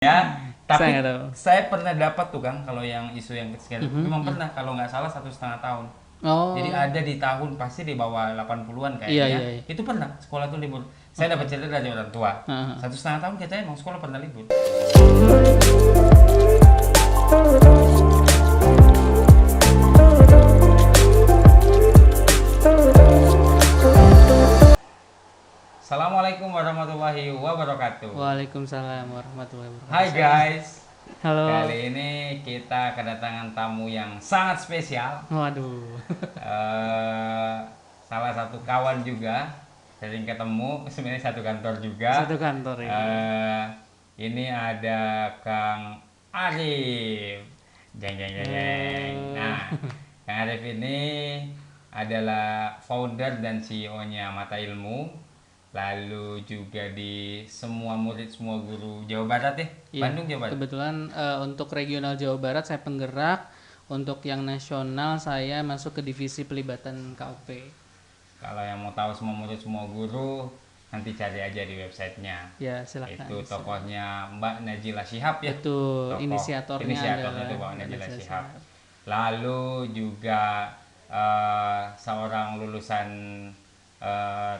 Ya, Saya tapi nggak tahu. saya pernah dapat tuh Kang, kalau yang isu yang kecil memang pernah, kalau nggak salah 1,5 tahun. Jadi Oh, ada di tahun pasti di bawah 80-an iya kayaknya, iya iya. itu pernah sekolah tuh libur. Saya dapat cerita dari orang tua. Heeh. 1,5 tahun katanya emang sekolah pernah libur. Assalamualaikum warahmatullahi wabarakatuh. Waalaikumsalam warahmatullahi Hai wabarakatuh. guys, Halo. kali ini kita kedatangan tamu yang sangat spesial. Waduh. eh Salah satu kawan juga, sering ketemu, sebenarnya satu kantor juga. Satu kantor ya. Ini ada Kang Arif. Jeng jeng jeng jeng. Nah, Kang Arif ini adalah founder dan CEO-nya Mata Ilmu. Lalu juga di semua murid, semua guru Jawa Barat ya, Iya, Bandung Jawa Barat. kebetulan untuk regional Jawa Barat saya penggerak, untuk yang nasional saya masuk ke divisi pelibatan KOP. Kalau yang mau tahu semua murid, semua guru, nanti cari aja di websitenya. Ya, silakan. Itu tokohnya Mbak Najila Shihab ya. Itu Tokoh inisiatornya inisiatornya itu Mbak Najila Shihab. Lalu juga seorang lulusan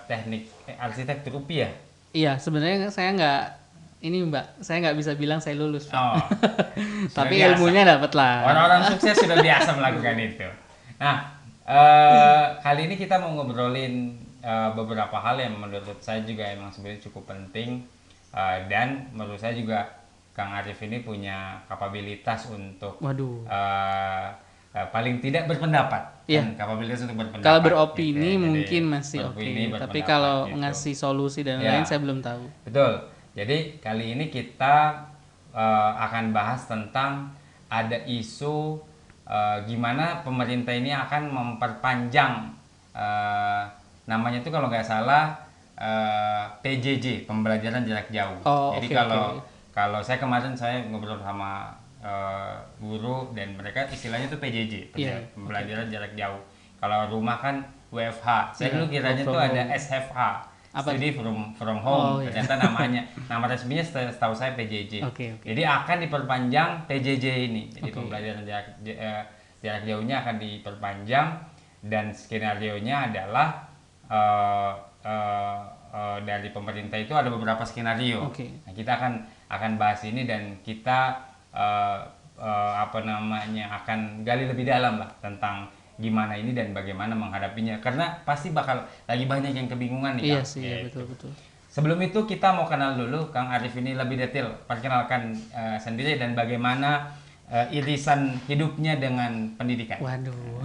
teknik arsitektur UPI ya. Iya, sebenarnya saya nggak ini Mbak, saya nggak bisa bilang saya lulus, Pak. Oh, Tapi sudah biasa. ilmunya dapat lah. Orang-orang sukses sudah biasa melakukan itu. Nah, kali ini kita mau ngobrolin beberapa hal yang menurut saya juga emang sebenarnya cukup penting, dan menurut saya juga Kang Arif ini punya kapabilitas untuk Waduh. paling tidak berpendapat. Iya. Kan, kapabilitas untuk berpendapat. Kalau beropini gitu. mungkin Jadi, masih oke, beropini, tapi berpendapat kalau gitu. ngasih solusi dan Ya. lain saya belum tahu. Betul. Jadi kali ini kita akan bahas tentang ada isu gimana pemerintah ini akan memperpanjang namanya itu kalau nggak salah PJJ, pembelajaran jarak jauh. Oh, Jadi oke, kalau saya kemarin saya ngobrol sama guru dan mereka istilahnya itu PJJ, Iya, pembelajaran jarak jauh. Kalau rumah kan WFH. Saya Iya, dulu kiranya work tuh from ada home. SFH. Apa? Study from home. Oh, iya. Ternyata nama resminya setahu saya PJJ. Oke. Jadi akan diperpanjang PJJ ini. Jadi Oke. pembelajaran jarak jauhnya akan diperpanjang, dan skenario-nya adalah dari pemerintah itu ada beberapa skenario. Oke. Nah, kita akan bahas ini, dan kita akan gali lebih dalam lah tentang gimana ini dan bagaimana menghadapinya, karena pasti bakal lagi banyak yang kebingungan nih Iya Kang. sih, ya, Gitu. betul. Sebelum itu kita mau kenal dulu Kang Arif ini lebih detail, perkenalkan sendiri dan bagaimana irisan hidupnya dengan pendidikan. Waduh.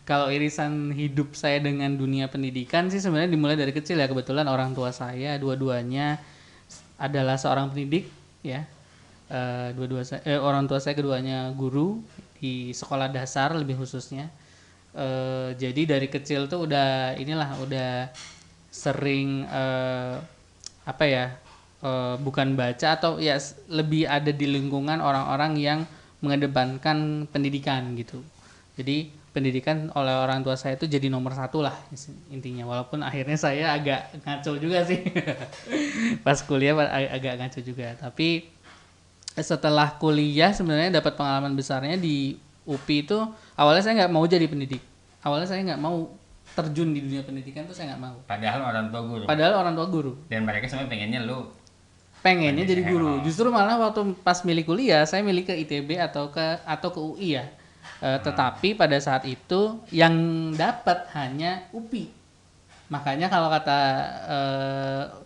Kalau irisan hidup saya dengan dunia pendidikan sih sebenarnya dimulai dari kecil ya. Kebetulan orang tua saya dua-duanya adalah seorang pendidik ya. Orang tua saya keduanya guru di sekolah dasar lebih khususnya. Jadi dari kecil tuh udah sering bukan baca atau ya lebih ada di lingkungan orang-orang yang mengedepankan pendidikan gitu. Jadi pendidikan oleh orang tua saya itu jadi nomor satu lah intinya, walaupun akhirnya saya agak ngaco juga sih pas kuliah agak ngaco juga, tapi setelah kuliah sebenarnya dapat pengalaman besarnya di UPI itu. Awalnya saya nggak mau jadi pendidik, awalnya saya nggak mau terjun di dunia pendidikan tuh, saya nggak mau. Padahal orang tua guru. Dan mereka sebenarnya pengennya jadi guru. Oh. Justru malah waktu pas milih kuliah saya milih ke ITB atau ke UI ya. Tetapi pada saat itu yang dapat hanya UPI. Makanya kalau kata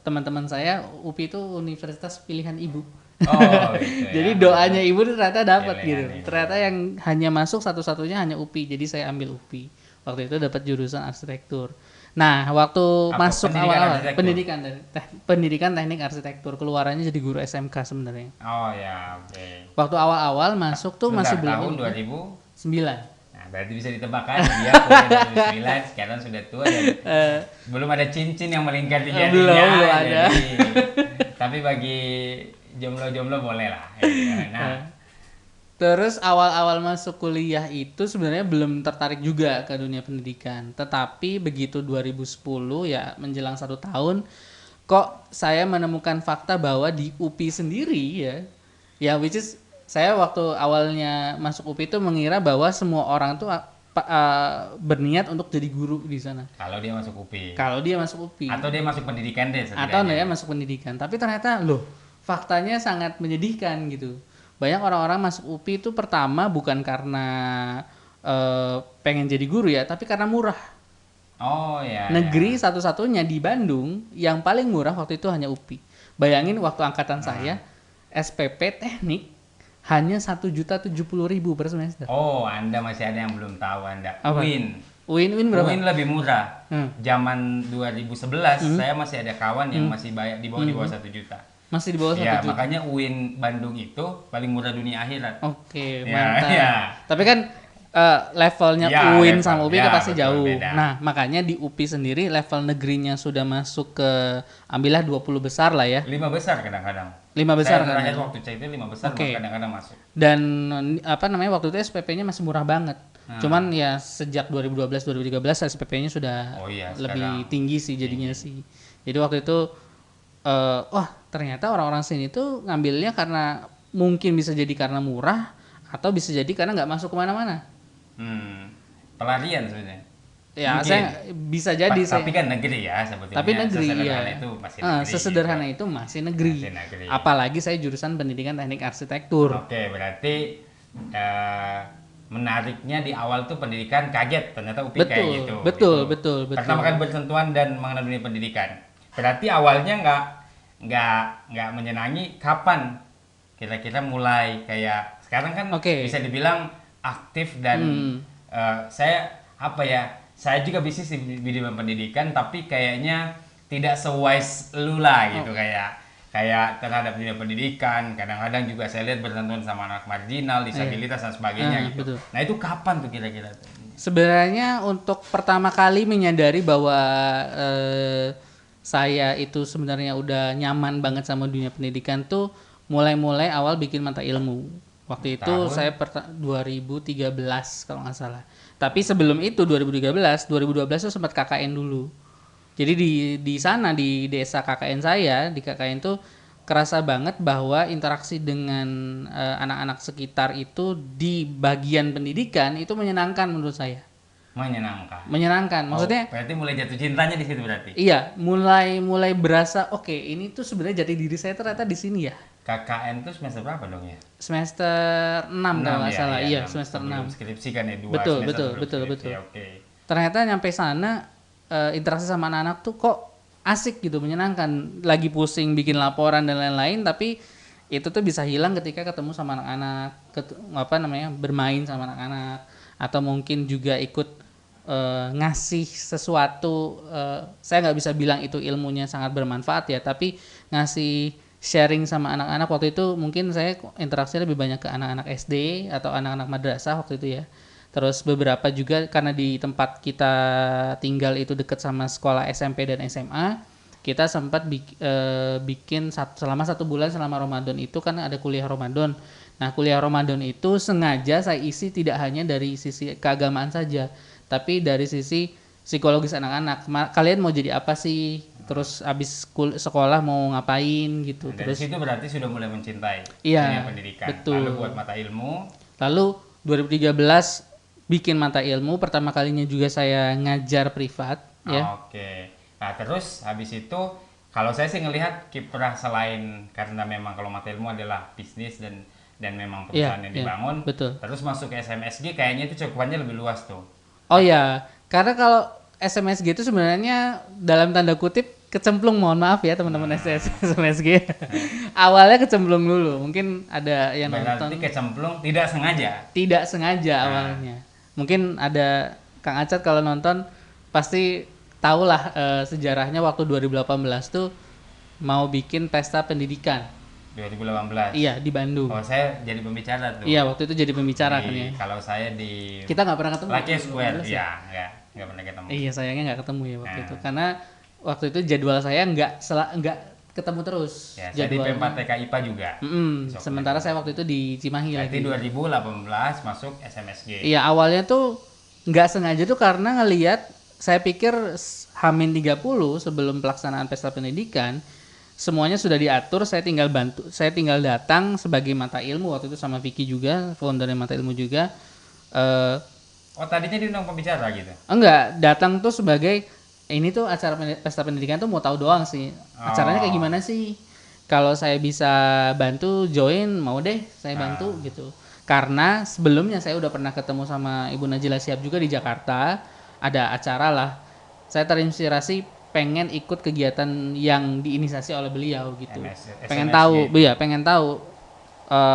teman-teman saya, UPI itu universitas pilihan ibu. Oh, gitu ya. Jadi doanya ibu ternyata dapat Pilihan gitu. ibu. Ternyata yang hanya masuk satu-satunya hanya UPI. Jadi saya ambil UPI. Waktu itu dapat jurusan arsitektur. Nah, waktu masuk awal-awal pendidikan teknik arsitektur, keluarannya jadi guru SMK sebenarnya. Oh ya, oke. Waktu awal-awal masuk tuh masih belum tahun 2009. 9. Nah, berarti bisa ditebak kan, dia kuliah 2009, sekarang sudah tua dan belum ada cincin yang melingkar di jarinya. Belum ada. Tapi bagi jomblo-jomblo boleh lah. Nah, terus awal-awal masuk kuliah itu sebenarnya belum tertarik juga ke dunia pendidikan. Tetapi begitu 2010 ya menjelang 1 tahun kok saya menemukan fakta bahwa di UPI sendiri ya which is saya waktu awalnya masuk UPI itu mengira bahwa semua orang tuh berniat untuk jadi guru di sana. Kalau dia masuk UPI. Kalau dia masuk UPI. Atau dia masuk pendidikan deh setidaknya. Atau dia masuk pendidikan. Tapi ternyata loh, faktanya sangat menyedihkan gitu. Banyak orang-orang masuk UPI itu pertama bukan karena pengen jadi guru ya, tapi karena murah. Oh ya. Negeri satu-satunya di Bandung yang paling murah waktu itu hanya UPI. Bayangin waktu angkatan saya SPP teknik hanya 1.070.000 per semester. Oh, Anda masih ada yang belum tahu Anda. Apa? UIN berapa? UIN lebih murah. Zaman 2011 saya masih ada kawan yang masih bayar di bawah 1 juta. Masih di bawah 1 Ya, juta. makanya UIN Bandung itu paling murah dunia akhirat. Oke, Ya, mantap. ya. Tapi kan levelnya Ya, UIN level. sama UPI Ya, kan pasti betul, jauh. beda. Nah, makanya di UPI sendiri level negerinya sudah masuk ke ambillah 20 besar lah ya. 5 besar kadang-kadang. 5 besar Saya kan. terakhir waktu cek itu 5 besar Oke. kadang-kadang masuk. Dan apa namanya waktu itu SPP-nya masih murah banget. Cuman ya sejak 2012 2013 SPP-nya sudah Oh iya, lebih sekarang tinggi sih jadinya sih. Jadi waktu itu wah ternyata orang-orang sini tuh ngambilnya karena mungkin bisa jadi karena murah atau bisa jadi karena nggak masuk kemana-mana. Pelarian sebenarnya. Ya Mungkin. saya bisa jadi Tapi kan negeri ya sebetulnya. tapi negeri Sesederhana ya. itu masih negeri. Sesederhana gitu. itu masih negeri. Masih negeri. Apalagi saya jurusan pendidikan teknik arsitektur. Oke, berarti menariknya di awal tuh pendidikan kaget ternyata UPI kayak gitu. Betul, gitu. betul. Pertama kali bersentuhan dan mengenal dunia pendidikan. Berarti awalnya nggak menyenangi. Kapan kira-kira mulai kayak sekarang kan bisa dibilang aktif dan saya juga bisnis di bidang pendidikan tapi kayaknya tidak sewise lu lah gitu kayak terhadap dunia pendidikan. Kadang-kadang juga saya lihat bersentuhan sama anak marginal, disabilitas dan sebagainya gitu. Betul. Nah itu kapan tuh kira-kira? Sebenarnya untuk pertama kali menyadari bahwa saya itu sebenarnya udah nyaman banget sama dunia pendidikan tuh mulai awal bikin mata ilmu. Waktu itu saya 2013 kalau nggak salah. Tapi sebelum itu 2012 itu sempat KKN dulu. Jadi di sana di desa KKN saya, di KKN tuh kerasa banget bahwa interaksi dengan anak-anak sekitar itu di bagian pendidikan itu menyenangkan menurut saya. Menyenangkan. Maksudnya berarti mulai jatuh cintanya di situ berarti. Iya, mulai berasa oke, ini tuh sebenarnya jati diri saya ternyata di sini ya. KKN tuh semester berapa dong ya? Semester 6 kalau nggak salah. Iya, semester 6. Skripsi kan ya 2 Betul. Oke. Ternyata nyampe sana interaksi sama anak-anak tuh kok asik gitu, menyenangkan. Lagi pusing bikin laporan dan lain-lain, tapi itu tuh bisa hilang ketika ketemu sama anak-anak, bermain sama anak-anak, atau mungkin juga ikut ngasih sesuatu. Saya nggak bisa bilang itu ilmunya sangat bermanfaat ya, tapi ngasih sharing sama anak-anak. Waktu itu mungkin saya interaksi lebih banyak ke anak-anak SD atau anak-anak madrasah waktu itu ya. Terus beberapa juga karena di tempat kita tinggal itu dekat sama sekolah SMP dan SMA, kita sempat bikin selama 1 bulan selama Ramadan itu kan ada kuliah Ramadan. Nah kuliah Ramadan itu sengaja saya isi tidak hanya dari sisi keagamaan saja, tapi dari sisi psikologis anak-anak. Kalian mau jadi apa sih? Terus abis sekolah mau ngapain gitu. Dan terus itu berarti sudah mulai mencintai dunia pendidikan. Betul. Lalu buat mata ilmu. Lalu 2013 bikin mata ilmu, pertama kalinya juga saya ngajar privat ya. Oke. Nah terus habis itu kalau saya sih ngelihat kiprah selain karena memang kalau mata ilmu adalah bisnis dan memang perusahaan yang dibangun. Betul. Terus masuk ke SMSG kayaknya itu cakupannya lebih luas tuh. Oh ya, karena kalau SMSG itu sebenarnya dalam tanda kutip kecemplung, mohon maaf ya teman-teman SMSG. Awalnya kecemplung dulu, mungkin ada yang nonton. Berarti kecemplung tidak sengaja. Tidak sengaja awalnya. Mungkin ada Kang Acat kalau nonton pasti tahulah sejarahnya waktu 2018 tuh mau bikin pesta pendidikan. 2018. Iya di Bandung. Oh saya jadi pembicara tuh. Iya waktu itu jadi pembicara kan ya. Kalau saya di. Kita nggak pernah ketemu. Lucky Square. Iya nggak pernah ketemu. Iya sayangnya nggak ketemu ya waktu itu karena waktu itu jadwal saya nggak ketemu terus. Ya, saya di P4TK IPA juga. Sementara saya waktu itu di Cimahi lagi. Berarti 2018 masuk SMSG. Iya awalnya tuh nggak sengaja tuh karena ngelihat saya pikir H-30 sebelum pelaksanaan pesta pendidikan semuanya sudah diatur, saya tinggal datang sebagai mata ilmu waktu itu sama Vicky juga, founder mata ilmu juga. Oh tadinya diundang pembicara gitu? Enggak, datang tuh sebagai ini tuh acara pesta pendidikan tuh mau tahu doang sih. Acaranya kayak gimana sih? Kalau saya bisa bantu join, mau deh saya bantu gitu. Karena sebelumnya saya udah pernah ketemu sama Ibu Najila Shihab juga di Jakarta, ada acara lah. Saya terinspirasi pengen ikut kegiatan yang diinisiasi oleh beliau gitu. Pengen tahu, ya pengen tahu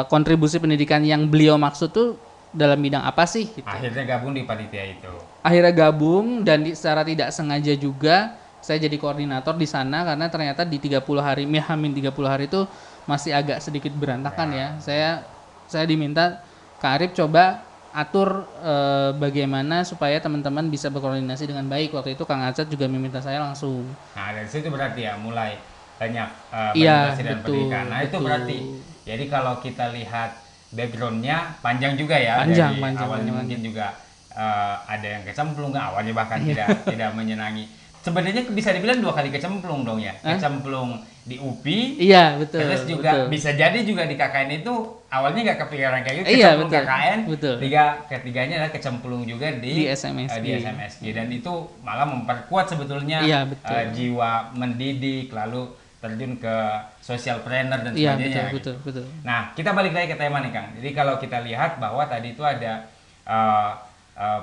kontribusi pendidikan yang beliau maksud tuh dalam bidang apa sih gitu. Akhirnya gabung di panitia itu. Akhirnya gabung dan secara tidak sengaja juga saya jadi koordinator di sana karena ternyata di 30 hari, Hamin 30 hari itu masih agak sedikit berantakan ya. Saya diminta Kak Arif coba atur bagaimana supaya teman-teman bisa berkoordinasi dengan baik. Waktu itu Kang Acet juga meminta saya langsung. Nah dari situ berarti ya mulai banyak Iya, dan betul, pendidikan. Nah itu betul. berarti jadi kalau kita lihat backgroundnya panjang juga ya, Panjang, dari panjang, awalnya panjang. mungkin juga ada yang kecemplung, awalnya bahkan tidak menyenangi. Sebenarnya bisa dibilang 2 kali kecemplung dong ya, kecemplung di UPI. Iya betul. Terus juga betul. bisa jadi juga di KKN itu awalnya nggak kepikiran kayak gitu, Iya, kecemplung betul, KKN. betul. Ketiganya adalah kecemplung juga di SMSG. dan itu malah memperkuat sebetulnya Iya, betul. jiwa mendidik, lalu terjun ke social planner dan Iya sebagainya. betul. Nah kita balik lagi ke tema nih Kang. Jadi kalau kita lihat bahwa tadi itu ada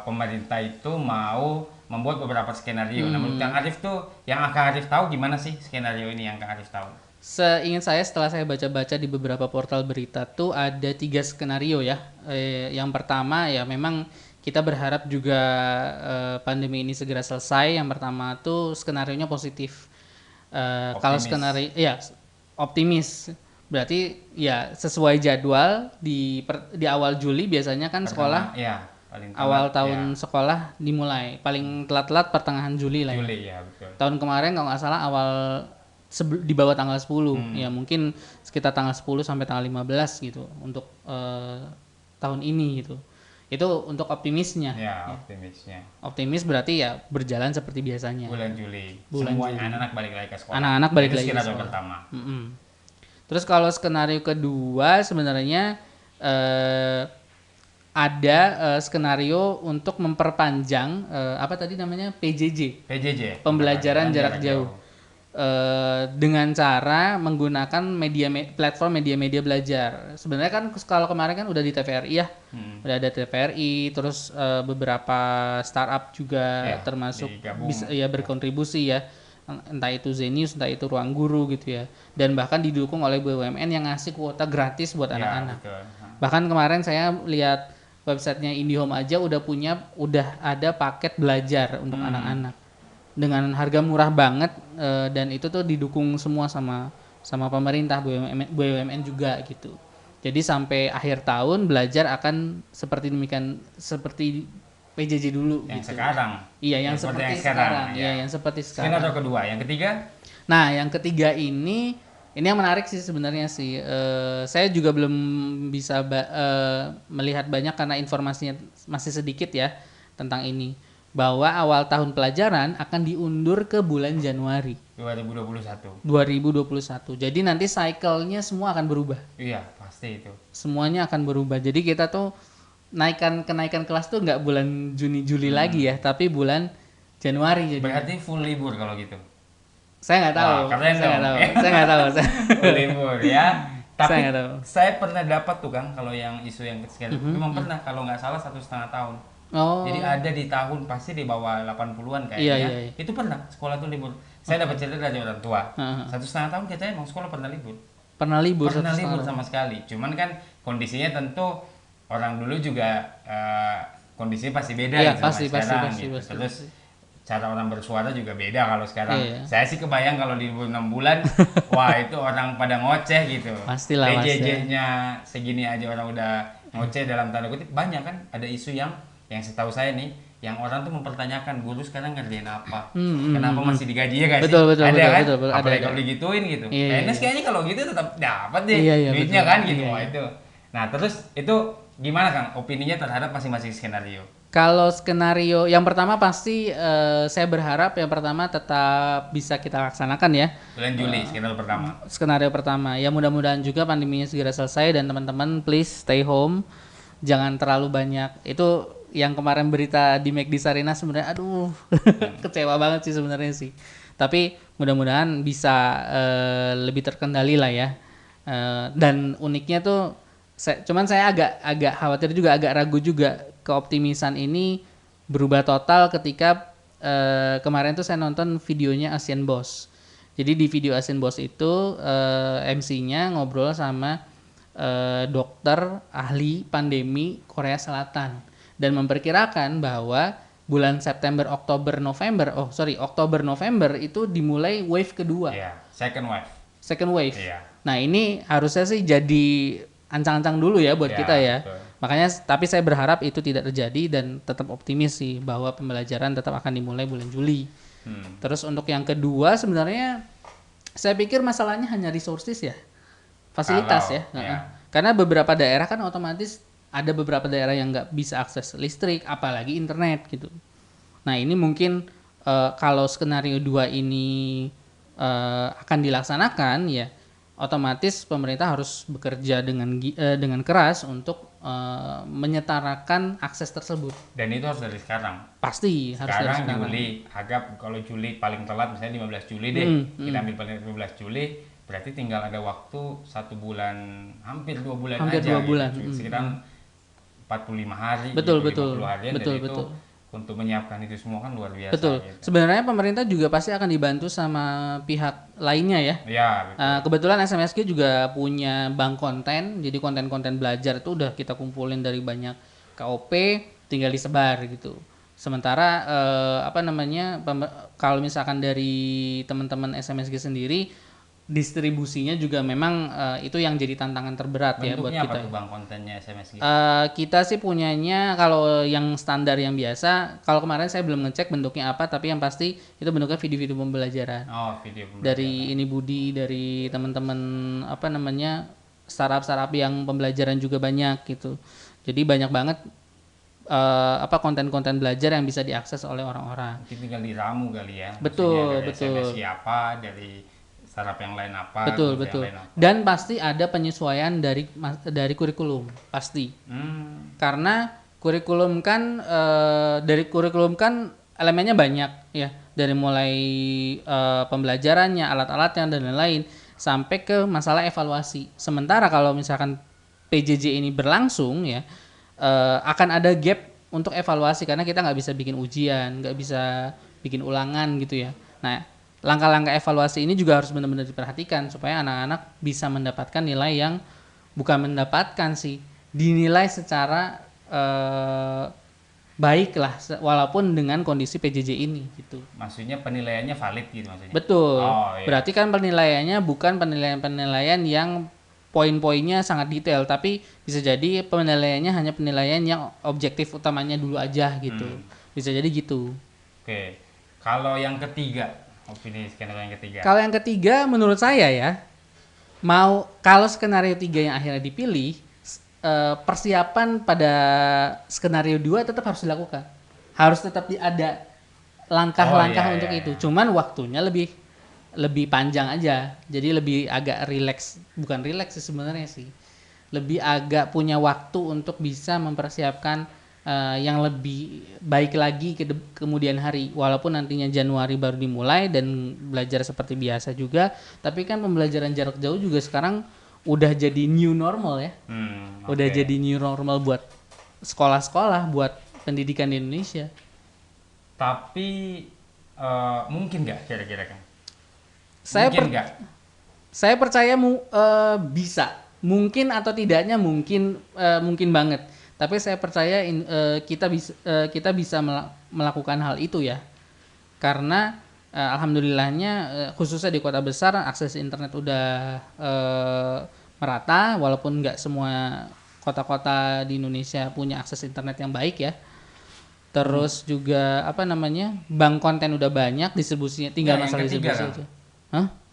pemerintah itu mau membuat beberapa skenario. Nah menurut Kang Arif tuh yang Kang Arif tahu gimana sih skenario ini yang Kang Arif tahu? Seingat saya setelah saya baca-baca di beberapa portal berita tuh ada 3 skenario ya. Yang pertama ya memang kita berharap juga pandemi ini segera selesai. Yang pertama tuh skenarionya positif. Kalau skenario ya optimis. Berarti ya sesuai jadwal di awal Juli biasanya kan sekolah awal tahun sekolah dimulai, paling telat-telat pertengahan Juli lah. Juli ya betul. Tahun kemarin kalau nggak salah awal di bawah tanggal 10 ya mungkin sekitar tanggal 10 sampai tanggal 15 gitu untuk tahun ini gitu. Itu untuk optimisnya. Ya, optimisnya. Optimis berarti ya berjalan seperti biasanya. Bulan Juli. Bulan Semuanya Juli. anak-anak balik lagi ke sekolah. Anak-anak balik Itu lagi ke skenario sekolah. pertama. Terus kalau skenario kedua sebenarnya ada skenario untuk memperpanjang apa tadi namanya PJJ, pembelajaran jarak jauh. Dengan cara menggunakan platform media belajar. Sebenarnya kan kalau kemarin kan udah di TVRI ya, udah ada TVRI, terus beberapa startup juga termasuk bisa ya berkontribusi ya, entah itu Zenius, entah itu Ruang Guru gitu ya, dan bahkan didukung oleh BUMN yang ngasih kuota gratis buat anak-anak. Bahkan kemarin saya lihat websitenya IndiHome aja udah ada paket belajar untuk anak-anak dengan harga murah banget dan itu tuh didukung semua sama pemerintah, BUMN juga gitu. Jadi sampai akhir tahun belajar akan seperti demikian, seperti PJJ dulu yang gitu. Sekarang. Iya, yang seperti sekarang. Iya, yang seperti sekarang. Skenario kedua, yang ketiga? Nah, yang ketiga ini yang menarik sih sebenarnya sih. Saya juga belum bisa melihat banyak karena informasinya masih sedikit ya tentang ini. Bahwa awal tahun pelajaran akan diundur ke bulan Januari 2021. Jadi nanti cycle-nya semua akan berubah. Iya, pasti itu. Semuanya akan berubah. Jadi kita tuh kenaikan kelas tuh nggak bulan Juni Juli lagi ya, tapi bulan Januari jadi. Berarti full libur kalau gitu. Saya nggak tahu. Saya nggak tahu. Full libur ya. Tapi saya pernah dapat tuh Kang kalau yang isu yang kecil. Memang pernah kalau nggak salah 1,5 tahun. Oh. Jadi ada di tahun pasti di bawah 80-an kayaknya. Iya. Itu pernah sekolah tuh libur. Saya dapat cerita dari orang tua. 1,5 tahun katanya emang sekolah pernah libur. Pernah libur sama sekali. Cuman kan kondisinya tentu orang dulu juga kondisinya pasti beda ya, gitu sama sekarang pasti. Terus cara orang bersuara juga beda kalau sekarang. Saya sih kebayang kalau di 6 bulan wah itu orang pada ngoceh gitu. Pastilah. PJJ-nya segini aja orang udah ngoceh dalam tanda kutip. Banyak kan ada isu yang setahu saya nih yang orang tuh mempertanyakan guru sekarang ngerjain apa, kenapa masih digaji ya guys? Betul, apalagi kalau digituin gitu. PNS kayaknya kalau gitu tetap dapat deh duitnya betul. kan gitu. Wah itu. Nah terus itu gimana Kang opininya terhadap masing-masing skenario? Kalau skenario yang pertama pasti saya berharap yang pertama tetap bisa kita laksanakan ya. Bulan Juli skenario pertama. Skenario pertama. Ya mudah-mudahan juga pandeminya segera selesai dan teman-teman please stay home. Jangan terlalu banyak. Itu yang kemarin berita di McD Sarina sebenarnya aduh kecewa banget sih sebenarnya sih. Tapi mudah-mudahan bisa lebih terkendali lah ya. Dan uniknya tuh cuman saya agak khawatir juga, agak ragu juga keoptimisan ini berubah total ketika kemarin tuh saya nonton videonya Asian Boss. Jadi di video Asian Boss itu MC-nya ngobrol sama dokter ahli pandemi Korea Selatan dan memperkirakan bahwa bulan September, Oktober, November itu dimulai wave kedua. Iya, second wave. Second wave. Iya. Nah ini harusnya sih jadi ancang-ancang dulu ya buat kita ya. Betul. Makanya tapi saya berharap itu tidak terjadi dan tetap optimis sih bahwa pembelajaran tetap akan dimulai bulan Juli. Terus untuk yang kedua sebenarnya saya pikir masalahnya hanya resources ya. Fasilitas ya. Karena beberapa daerah kan otomatis ada beberapa daerah yang nggak bisa akses listrik apalagi internet gitu. Nah ini mungkin kalau skenario 2 ini akan dilaksanakan ya otomatis pemerintah harus bekerja dengan keras untuk menyetarakan akses tersebut. Dan itu harus dari sekarang. Pasti harus dari sekarang. Juli, agak kalau Juli paling telat misalnya 15 Juli deh. Kita ambil paling 15 Juli, berarti tinggal ada waktu 1 bulan, hampir 2 bulan hampir aja. 2 bulan. Gitu. Sekitar 45 hari, betul, gitu, betul, 50 harian, betul, dan betul. itu untuk menyiapkan itu semua kan luar biasa. Betul. Gitu. Sebenarnya pemerintah juga pasti akan dibantu sama pihak lainnya ya. Iya, betul. Kebetulan SMSG juga punya bank konten, jadi konten-konten belajar itu udah kita kumpulin dari banyak KOP, tinggal disebar gitu. Sementara kalau misalkan dari teman-teman SMSG sendiri, distribusinya juga memang itu yang jadi tantangan terberat. Bentuknya ya buat apa kita. tuh bang kontennya SMS gitu? Kita sih punyanya kalau yang standar yang biasa, kalau kemarin saya belum ngecek bentuknya apa, tapi yang pasti itu bentuknya video-video pembelajaran. Oh, video pembelajaran. Dari ini Budi, dari teman-teman startup-startup yang pembelajaran juga banyak gitu. Jadi banyak banget konten-konten belajar yang bisa diakses oleh orang-orang. Mungkin tinggal diramu kali ya. Betul, dari betul. SMS siapa, dari startup yang lain apa, betul. Yang lain apa. Dan pasti ada penyesuaian dari kurikulum pasti. Karena kurikulum kan elemennya banyak ya, dari mulai pembelajarannya, alat-alatnya dan lain-lain sampai ke masalah evaluasi. Sementara kalau misalkan PJJ ini berlangsung ya akan ada gap untuk evaluasi karena kita nggak bisa bikin ujian, nggak bisa bikin ulangan gitu ya. Nah langkah-langkah evaluasi ini juga harus benar-benar diperhatikan supaya anak-anak bisa mendapatkan nilai yang bukan mendapatkan sih, dinilai secara baik lah walaupun dengan kondisi PJJ ini gitu. Maksudnya penilaiannya valid gitu maksudnya? Betul. Iya. Berarti kan penilaiannya bukan penilaian yang poin-poinnya sangat detail, tapi bisa jadi penilaiannya hanya penilaian yang objektif utamanya dulu aja gitu. Bisa jadi gitu. Oke. Kalau yang ketiga, opini skenario yang ketiga. Kalau yang ketiga menurut saya ya, kalau skenario 3 yang akhirnya dipilih, persiapan pada skenario 2 tetap harus dilakukan. Harus tetap ada langkah-langkah untuk itu. Cuman waktunya lebih panjang aja. Jadi lebih agak relax, bukan relax sih sebenarnya sih. Lebih agak punya waktu untuk bisa mempersiapkan yang lebih baik lagi kemudian hari, walaupun nantinya Januari baru dimulai dan belajar seperti biasa juga, tapi kan pembelajaran jarak jauh juga sekarang udah jadi new normal ya. Udah jadi new normal buat sekolah-sekolah, buat pendidikan di Indonesia. Tapi mungkin nggak kira-kira kan? Saya percaya bisa, mungkin atau tidaknya mungkin banget. Tapi saya percaya kita bisa melakukan hal itu ya, karena alhamdulillahnya khususnya di kota besar akses internet udah merata, walaupun nggak semua kota-kota di Indonesia punya akses internet yang baik ya. Terus juga bank konten udah banyak, distribusinya tinggal masalah distribusi aja.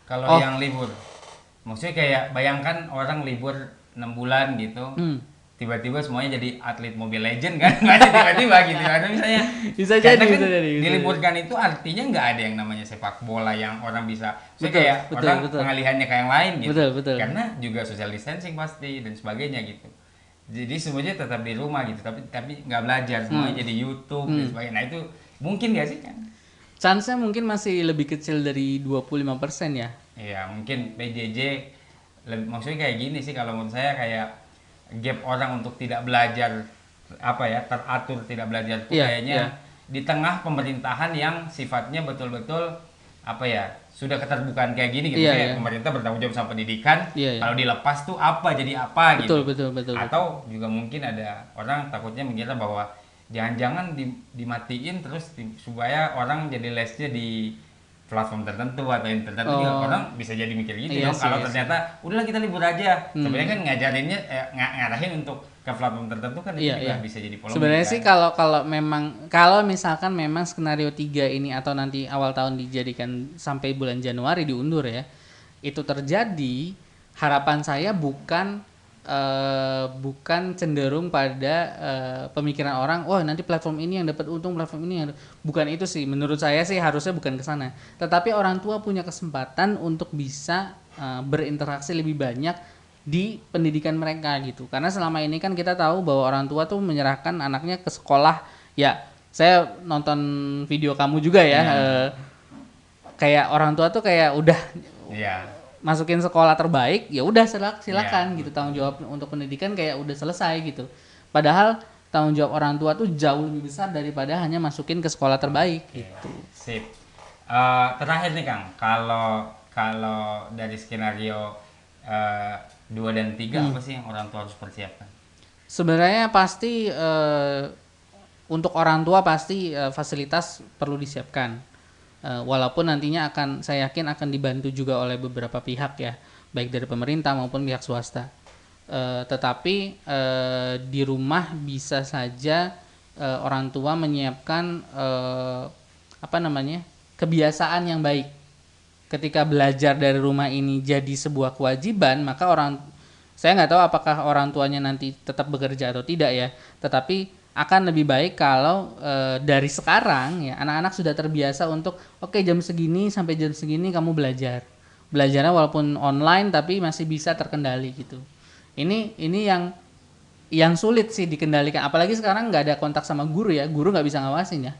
Kalau yang libur, maksudnya kayak bayangkan orang libur 6 bulan gitu. tiba-tiba semuanya jadi atlet Mobile Legend kan? Nggak ada tiba-tiba gitu. Ada misalnya. Bisa Karena jadi, kan bisa jadi. diliburkan itu artinya nggak ada yang namanya sepak bola yang orang bisa. Saya Betul, kayak betul, orang betul. pengalihannya kayak yang lain gitu. Betul, betul. Karena juga social distancing pasti dan sebagainya gitu. Jadi semuanya tetap di rumah gitu, tapi nggak belajar, semuanya jadi YouTube dan sebagainya. Nah itu mungkin nggak sih kan? Chance-nya mungkin masih lebih kecil dari 25% ya. Iya, mungkin PJJ maksudnya kayak gini sih kalau menurut saya, kayak gap orang untuk tidak belajar apa ya, teratur tidak belajar itu Iya, kayaknya iya. di tengah pemerintahan yang sifatnya betul-betul apa ya, sudah keterbukaan kayak gini gitu. Iya, Kayak iya. pemerintah bertanggung jawab sama pendidikan, Iya, iya. kalau dilepas tuh apa jadi apa Betul, gitu. betul, betul, betul. Atau juga mungkin ada orang takutnya mengira bahwa jangan-jangan dimatiin terus supaya orang jadi lesnya di platform tertentu atau yang tertentu, juga orang bisa jadi mikir gitu Iya dong. sih, Kalau iya ternyata udahlah kita libur aja, sebenarnya kan ngajarinnya ngarahin untuk ke platform tertentu kan, itu Iya, juga iya. bisa jadi polemik Sebenarnya kan. sih kalau misalkan memang skenario 3 ini atau nanti awal tahun dijadikan sampai bulan Januari diundur ya, itu terjadi, harapan saya bukan cenderung pada pemikiran orang, oh nanti platform ini yang dapat untung, platform ini yang bukan itu sih. Menurut saya sih harusnya bukan ke sana. Tetapi orang tua punya kesempatan untuk bisa berinteraksi lebih banyak di pendidikan mereka gitu. Karena selama ini kan kita tahu bahwa orang tua tuh menyerahkan anaknya ke sekolah. Ya, saya nonton video kamu juga ya. Kayak orang tua tuh kayak udah Iya. masukin sekolah terbaik, ya udah silakan gitu, tanggung jawab untuk pendidikan kayak udah selesai gitu. Padahal tanggung jawab orang tua tuh jauh lebih besar daripada hanya masukin ke sekolah terbaik gitu. Sip. Terakhir nih Kang, kalau dari skenario 2 dan 3 apa sih yang orang tua harus persiapkan? Sebenarnya pasti untuk orang tua pasti fasilitas perlu disiapkan. Walaupun nantinya saya yakin akan dibantu juga oleh beberapa pihak ya, baik dari pemerintah maupun pihak swasta. Tetapi di rumah bisa saja orang tua menyiapkan kebiasaan yang baik. Ketika belajar dari rumah ini jadi sebuah kewajiban, maka saya nggak tahu apakah orang tuanya nanti tetap bekerja atau tidak ya, tetapi akan lebih baik kalau dari sekarang ya anak-anak sudah terbiasa untuk oke, jam segini sampai jam segini kamu belajarnya walaupun online tapi masih bisa terkendali gitu. Ini yang sulit sih dikendalikan, apalagi sekarang nggak ada kontak sama guru ya, guru nggak bisa ngawasin ya,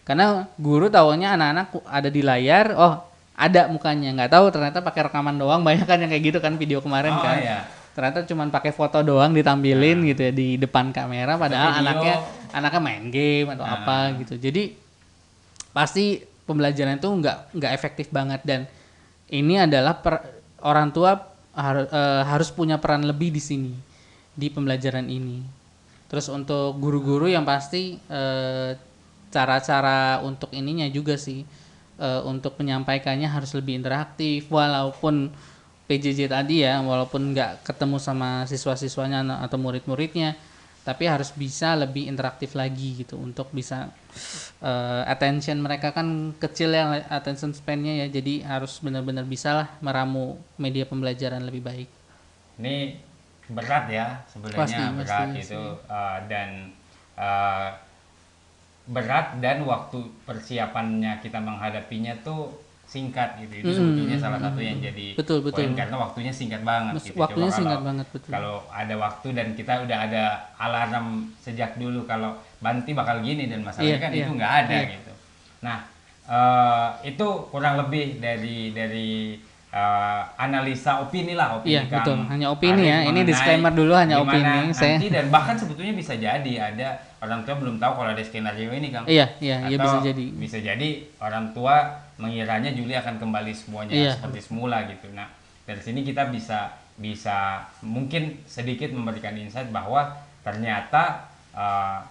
karena guru taunya anak-anak ada di layar, oh ada mukanya, nggak tahu ternyata pakai rekaman doang, banyak kan yang kayak gitu kan video kemarin kan. Iya. Ternyata cuma pakai foto doang ditampilin gitu ya di depan kamera, padahal anaknya main game atau apa gitu. Jadi pasti pembelajaran itu nggak efektif banget, dan ini adalah orang tua harus punya peran lebih di sini di pembelajaran ini. Terus untuk guru-guru yang pasti cara-cara untuk ininya juga sih, untuk menyampaikannya harus lebih interaktif, walaupun PJJ tadi ya, walaupun nggak ketemu sama siswa-siswanya atau murid-muridnya, tapi harus bisa lebih interaktif lagi gitu untuk bisa attention mereka kan kecil ya, attention span-nya ya, jadi harus benar-benar bisa lah meramu media pembelajaran lebih baik. Ini berat ya sebenarnya, berat itu dan berat, dan waktu persiapannya kita menghadapinya tuh singkat gitu. Itu sebetulnya salah satu yang jadi betul. poin, karena waktunya singkat banget gitu. Waktunya Coba singkat banget, betul. Kalau ada waktu dan kita udah ada alarm sejak dulu kalau Banti bakal gini, dan masalahnya kan itu nggak ada gitu. Nah itu kurang lebih dari analisa opini lah, opini Iya, betul. Hanya Arif opini ya. Ini disclaimer dulu, hanya opini. Nanti dan bahkan sebetulnya bisa jadi ada orang tua belum tahu kalau ada skenario ini, Kang. Iya, Atau bisa jadi. Bisa jadi orang tua mengiranya Juli akan kembali semuanya seperti semula gitu. Nah, dari sini kita bisa mungkin sedikit memberikan insight bahwa ternyata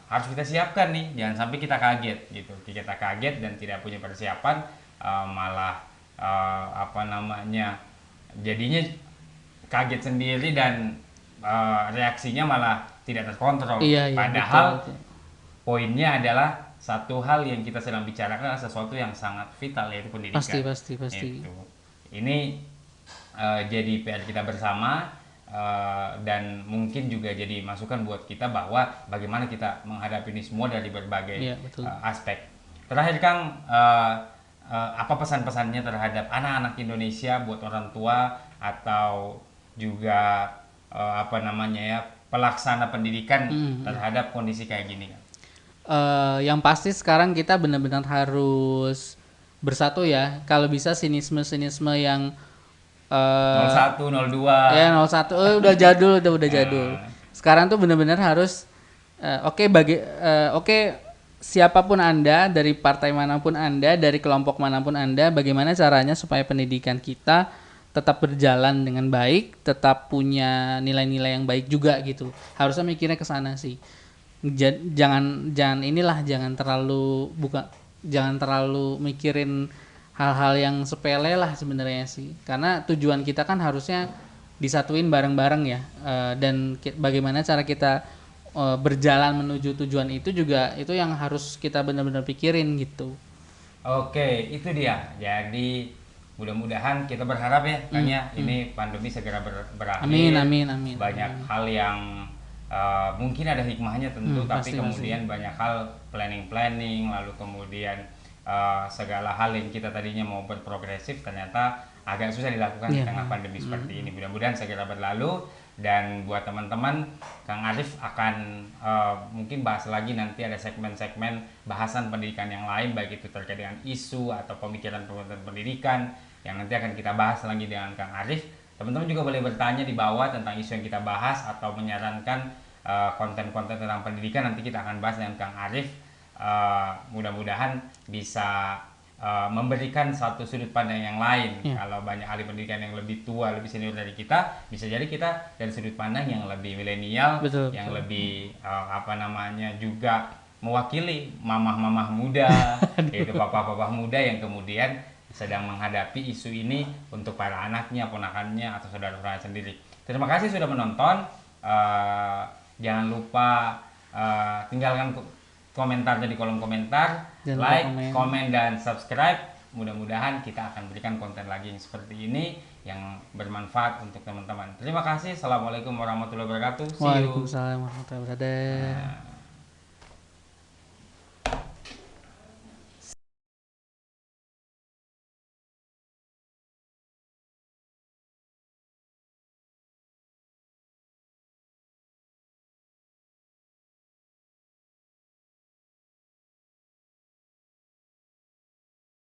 harus kita siapkan nih, jangan sampai kita kaget gitu. Kita kaget dan tidak punya persiapan, malah jadinya kaget sendiri dan reaksinya malah tidak terkontrol. Padahal betul. Poinnya adalah satu hal yang kita sedang bicarakan adalah sesuatu yang sangat vital, yaitu pendidikan. Pasti. Ini jadi PR kita bersama. dan mungkin juga jadi masukan buat kita bahwa bagaimana kita menghadapi ini semua dari berbagai Iya, betul. aspek. Terakhir Kang, apa pesan-pesannya terhadap anak-anak Indonesia buat orang tua atau juga apa namanya ya, pelaksana pendidikan terhadap kondisi kayak gini Kang? Yang pasti sekarang kita benar-benar harus bersatu ya. Kalau bisa sinisme yang 01, 02. ya 01 udah jadul, udah jadul. Sekarang tuh benar-benar harus oke, siapapun Anda, dari partai manapun Anda, dari kelompok manapun Anda, bagaimana caranya supaya pendidikan kita tetap berjalan dengan baik, tetap punya nilai-nilai yang baik juga gitu. Harusnya mikirnya ke sana sih. Jangan terlalu mikirin hal-hal yang sepele lah sebenarnya sih, karena tujuan kita kan harusnya disatuin bareng-bareng ya. Dan bagaimana cara kita berjalan menuju tujuan itu juga itu yang harus kita benar-benar pikirin gitu. Oke, itu dia. Jadi mudah-mudahan kita berharap ya Kang ya, ini pandemi segera berakhir. Amin. Banyak hal yang mungkin ada hikmahnya tentu, tapi pasti. kemudian banyak hal planning, lalu kemudian segala hal yang kita tadinya mau berprogresif ternyata agak susah dilakukan di tengah pandemi seperti ini. Mudah-mudahan segera berlalu. Dan buat teman-teman, Kang Arif akan mungkin bahas lagi nanti, ada segmen-segmen bahasan pendidikan yang lain, baik itu terkait dengan isu atau pemikiran pendidikan yang nanti akan kita bahas lagi dengan Kang Arif. Teman-teman juga boleh bertanya di bawah tentang isu yang kita bahas atau menyarankan konten-konten tentang pendidikan, nanti kita akan bahas dengan Kang Arif. Mudah-mudahan bisa memberikan satu sudut pandang yang lain. Kalau banyak ahli pendidikan yang lebih tua, lebih senior dari kita, bisa jadi kita dari sudut pandang yang lebih milenial, yang lebih juga mewakili mamah-mamah muda, yaitu papa-papa muda yang kemudian sedang menghadapi isu ini untuk para anaknya, ponakannya, atau saudara-saudara sendiri. Terima kasih sudah menonton. Jangan lupa tinggalkan komentarnya di kolom komentar, like, komen, dan subscribe. Mudah-mudahan kita akan berikan konten lagi yang seperti ini yang bermanfaat untuk teman-teman. Terima kasih. Assalamualaikum warahmatullahi wabarakatuh. Waalaikumsalam warahmatullahi wabarakatuh.